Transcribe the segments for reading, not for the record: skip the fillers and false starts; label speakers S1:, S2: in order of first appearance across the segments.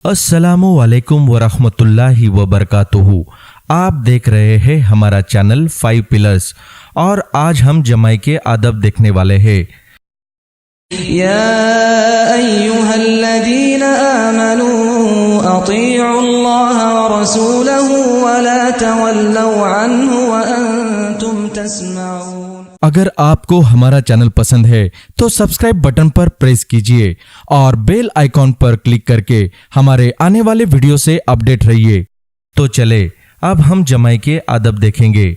S1: अस्सलामु अलैकुम वरहमतुल्लाहि वबरकातुहू। आप देख रहे हैं हमारा चैनल 5 पिलर्स और आज हम जमाई के आदब देखने वाले हैं।
S2: या अय्युहल्लज़ीना आमनू अतीउल्लाह व रसूलहू व ला तवल्लौ अन्हु व अंतुम तस्मऊन।
S1: अगर आपको हमारा चैनल पसंद है तो सब्सक्राइब बटन पर प्रेस कीजिए और बेल आइकॉन पर क्लिक करके हमारे आने वाले वीडियो से अपडेट रहिए। तो चले अब हम जमाई के आदब देखेंगे।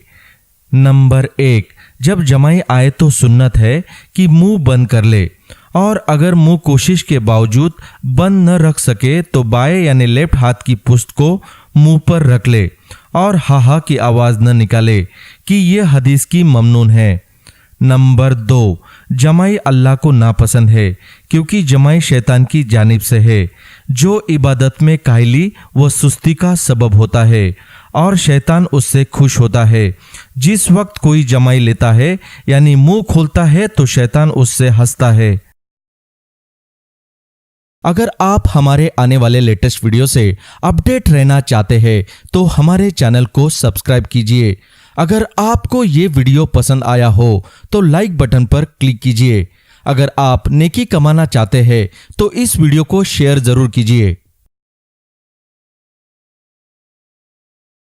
S1: नंबर 1, जब जमाई आए तो सुन्नत है कि मुंह बंद कर ले और अगर मुंह कोशिश के बावजूद बंद न रख सके तो बाएं यानी लेफ्ट हाथ की पुश्त को मुंह पर रख ले और हा हा की आवाज न निकाले कि यह हदीस की ममनून है। नंबर 2, जमाई अल्लाह को नापसंद है क्योंकि जमाई शैतान की जानिब से है जो इबादत में काहली व सुस्ती का सबब होता है और शैतान उससे खुश होता है। जिस वक्त कोई जमाई लेता है यानी मुंह खोलता है तो शैतान उससे हंसता है। अगर आप हमारे आने वाले लेटेस्ट वीडियो से अपडेट रहना चाहते हैं तो हमारे चैनल को सब्सक्राइब कीजिए। अगर आपको ये वीडियो पसंद आया हो तो लाइक बटन पर क्लिक कीजिए। अगर आप नेकी कमाना चाहते हैं तो इस वीडियो को शेयर जरूर कीजिए।